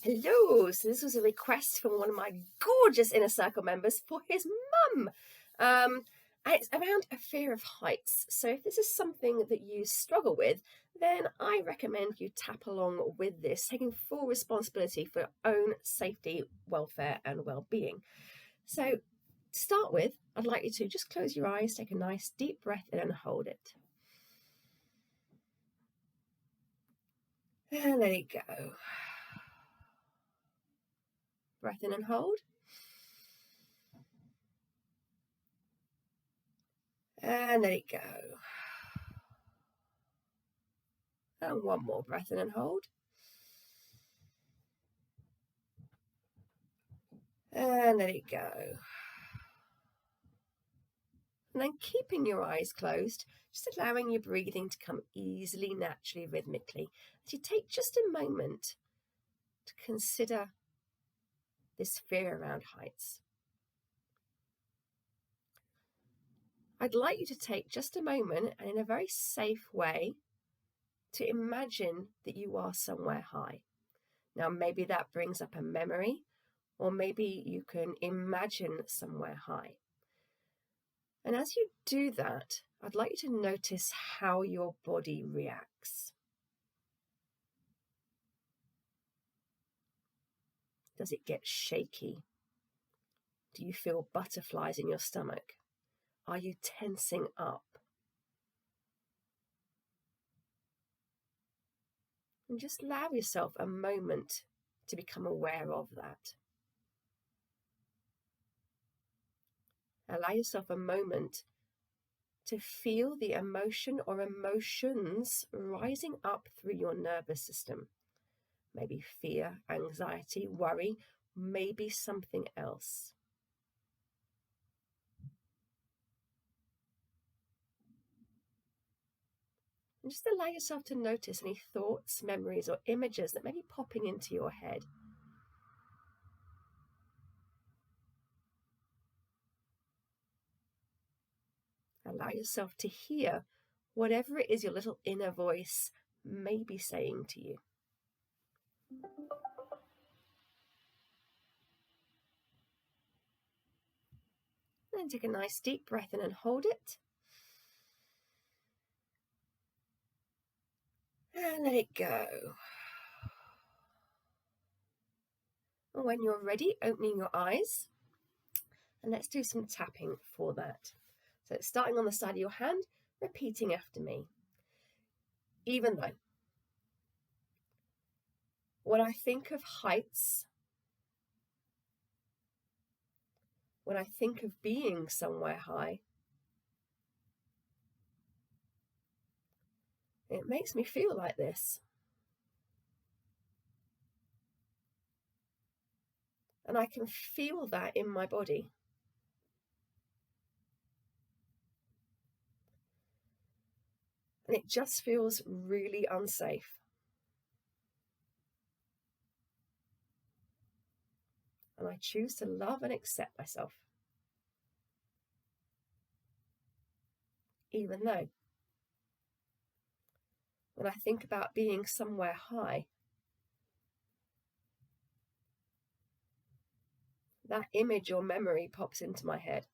Hello. So this was a request from one of my gorgeous Inner Circle members for his mum. And it's around a fear of heights. So if this is something that you struggle with, then I recommend you tap along with this, taking full responsibility for your own safety, welfare, and well-being. So to start with, I'd like you to just close your eyes, take a nice deep breath in and hold it. And there you go. Breath in and hold. And there you go. And one more breath in and hold. And there you go. And then keeping your eyes closed, just allowing your breathing to come easily, naturally, rhythmically, as you take just a moment to consider this fear around heights. I'd like you to take just a moment and in a very safe way to imagine that you are somewhere high. Now, maybe that brings up a memory, or maybe you can imagine somewhere high. And as you do that, I'd like you to notice how your body reacts. Does it get shaky? Do you feel butterflies in your stomach? Are you tensing up? And just allow yourself a moment to become aware of that. Allow yourself a moment to feel the emotion or emotions rising up through your nervous system. Maybe fear, anxiety, worry, maybe something else. And just allow yourself to notice any thoughts, memories, or images that may be popping into your head. Allow yourself to hear whatever it is your little inner voice may be saying to you. Then take a nice deep breath in and hold it. And let it go. And when you're ready, opening your eyes. And let's do some tapping for that. So starting on the side of your hand, repeating after me. Even though. When I think of heights, when I think of being somewhere high, it makes me feel like this. And I can feel that in my body. And it just feels really unsafe. And I choose to love and accept myself. Even though. When I think about being somewhere high, that image or memory pops into my head.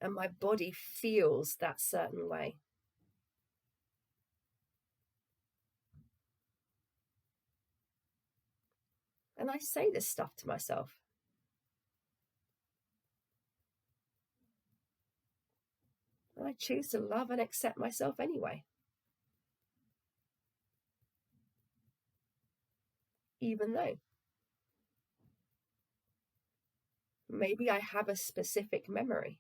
And my body feels that certain way. And I say this stuff to myself. And I choose to love and accept myself anyway. Even though. Maybe I have a specific memory.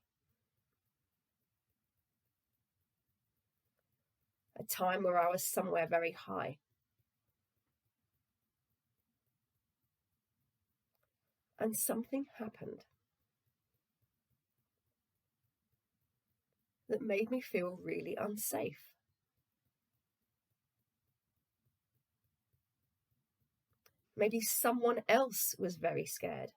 A time where I was somewhere very high. And something happened that made me feel really unsafe. Maybe someone else was very scared.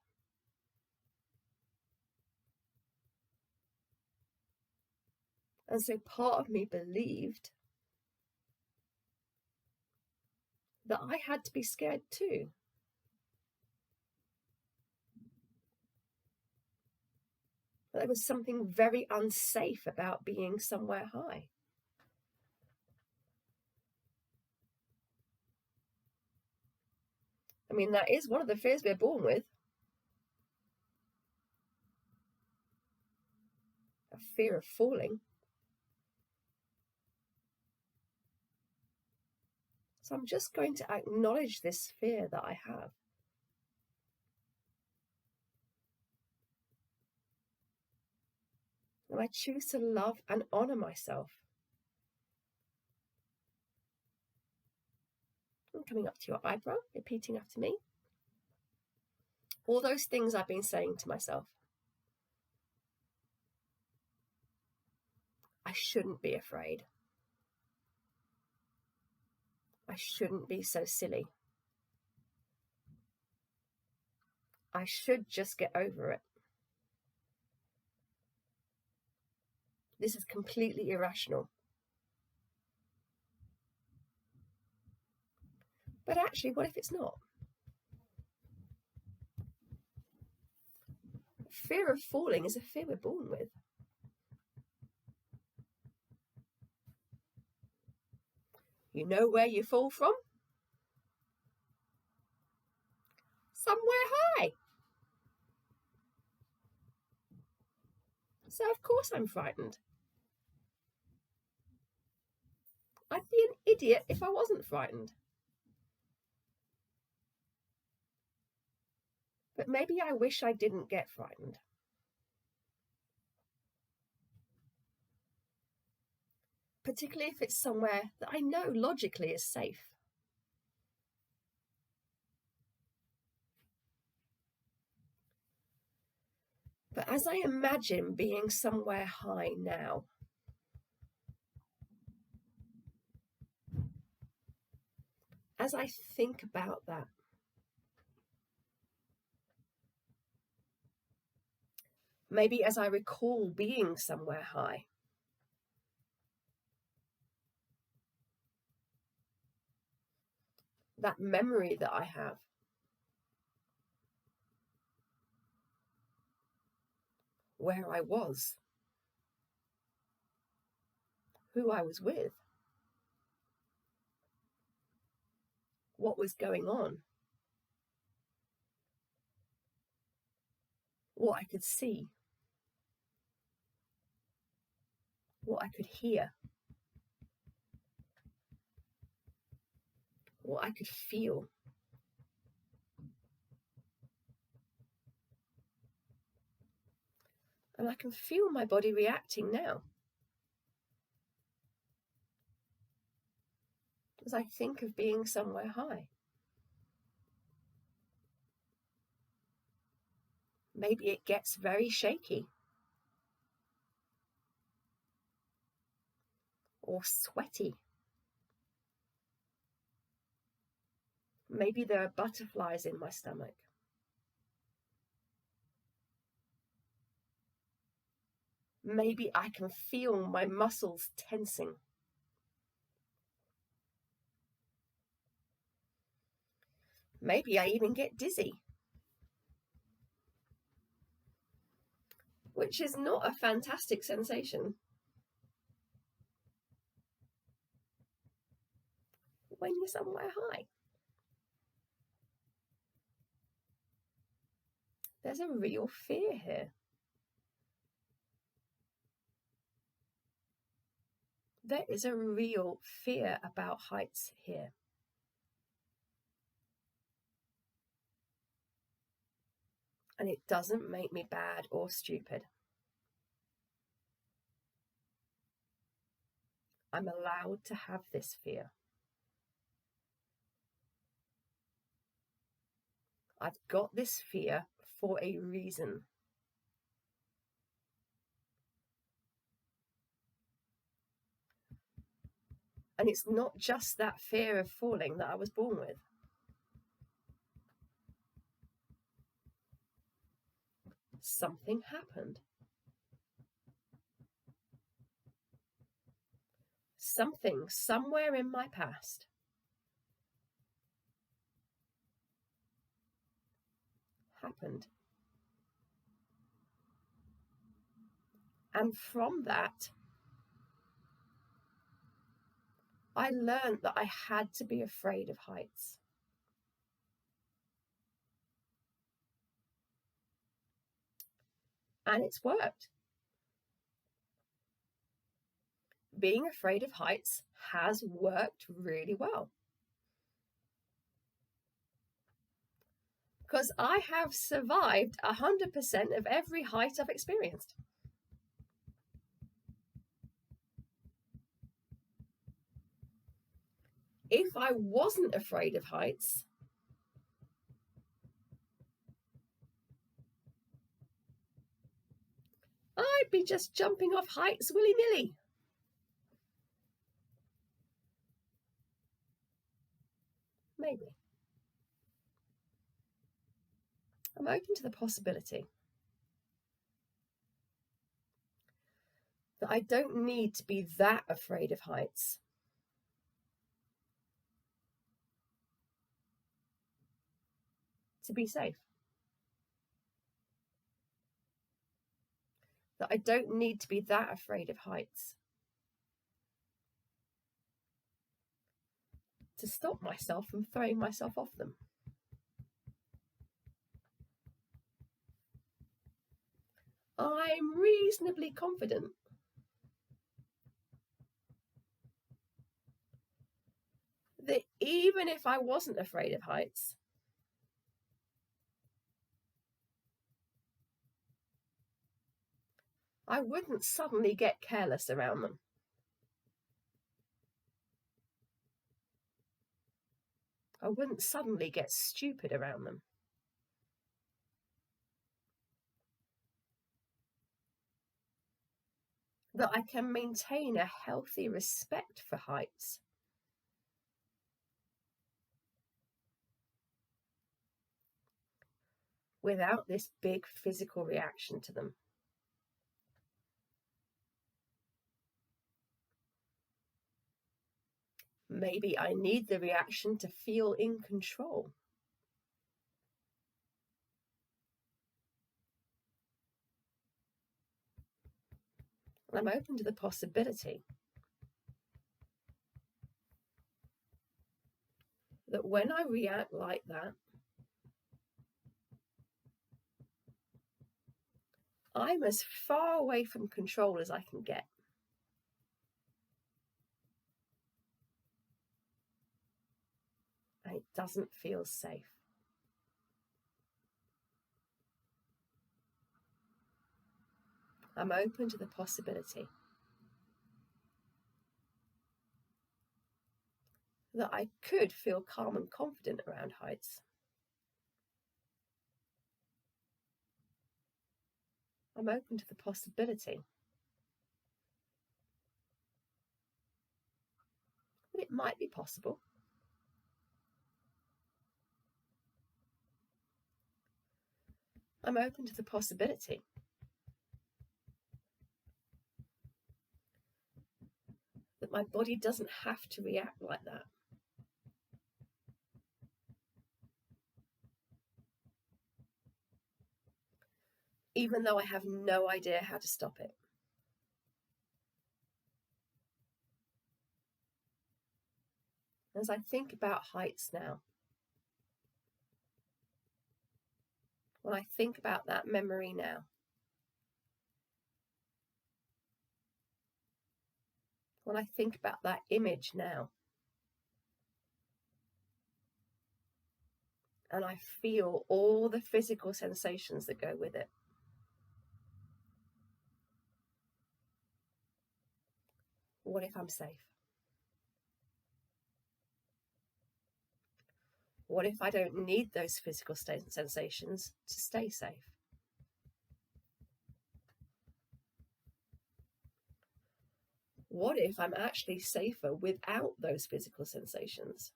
And so part of me believed that I had to be scared too. There was something very unsafe about being somewhere high. I mean, that is one of the fears we're born with. A fear of falling. So I'm just going to acknowledge this fear that I have. And I choose to love and honor myself. I'm coming up to your eyebrow, repeating after me. All those things I've been saying to myself. I shouldn't be afraid. I shouldn't be so silly. I should just get over it. This is completely irrational. But actually, what if it's not? Fear of falling is a fear we're born with. You know where you fall from? Somewhere high. So of course I'm frightened. I'd be an idiot if I wasn't frightened. But maybe I wish I didn't get frightened. Particularly if it's somewhere that I know logically is safe. But as I imagine being somewhere high now, as I think about that, maybe as I recall being somewhere high, that memory that I have, where I was, who I was with, what was going on, what I could see, what I could hear, what I could feel. And I can feel my body reacting now. As I think of being somewhere high. Maybe it gets very shaky. Or sweaty. Maybe there are butterflies in my stomach. Maybe I can feel my muscles tensing. Maybe I even get dizzy. Which is not a fantastic sensation. When you're somewhere high. There's a real fear here. There is a real fear about heights here. And it doesn't make me bad or stupid. I'm allowed to have this fear. I've got this fear for a reason. And it's not just that fear of falling that I was born with. Something happened. Something somewhere in my past happened. And from that, I learned that I had to be afraid of heights. And it's worked. Being afraid of heights has worked really well. Because I have survived 100% of every height I've experienced. If I wasn't afraid of heights, I'd be just jumping off heights willy-nilly. Maybe. I'm open to the possibility that I don't need to be that afraid of heights to be safe. That I don't need to be that afraid of heights to stop myself from throwing myself off them. I'm reasonably confident that even if I wasn't afraid of heights, I wouldn't suddenly get careless around them. I wouldn't suddenly get stupid around them. That I can maintain a healthy respect for heights. Without this big physical reaction to them. Maybe I need the reaction to feel in control. I'm open to the possibility that when I react like that, I'm as far away from control as I can get. And it doesn't feel safe. I'm open to the possibility that I could feel calm and confident around heights. I'm open to the possibility that it might be possible. I'm open to the possibility that my body doesn't have to react like that. Even though I have no idea how to stop it. As I think about heights now, when I think about that memory now, when I think about that image now, and I feel all the physical sensations that go with it, what if I'm safe? What if I don't need those physical sensations to stay safe? What if I'm actually safer without those physical sensations?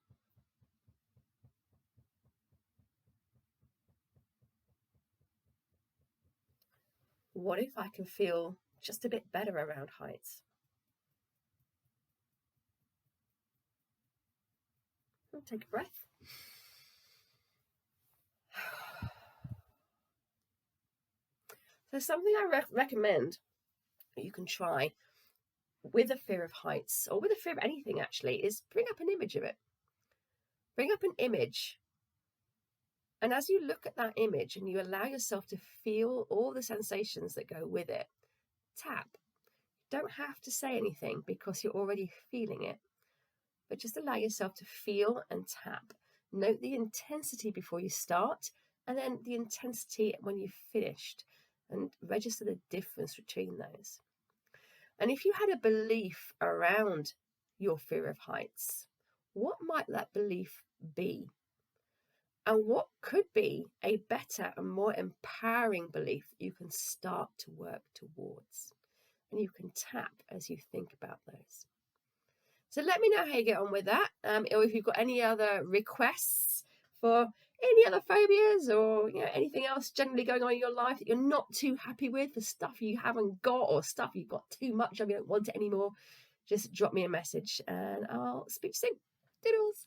What if I can feel just a bit better around heights? I'll take a breath. So something I recommend that you can try with a fear of heights, or with a fear of anything actually, is bring up an image of it. Bring up an image. And as you look at that image and you allow yourself to feel all the sensations that go with it, tap. Don't have to say anything because you're already feeling it, but just allow yourself to feel and tap. Note the intensity before you start, and then the intensity when you've finished, and register the difference between those. And if you had a belief around your fear of heights, what might that belief be? And what could be a better and more empowering belief that you can start to work towards? And you can tap as you think about those. So let me know how you get on with that, or if you've got any other requests for any other phobias, or anything else generally going on in your life that you're not too happy with, the stuff you haven't got, or stuff you've got too much of, you don't want it anymore. Just drop me a message and I'll speak to you soon. Doodles.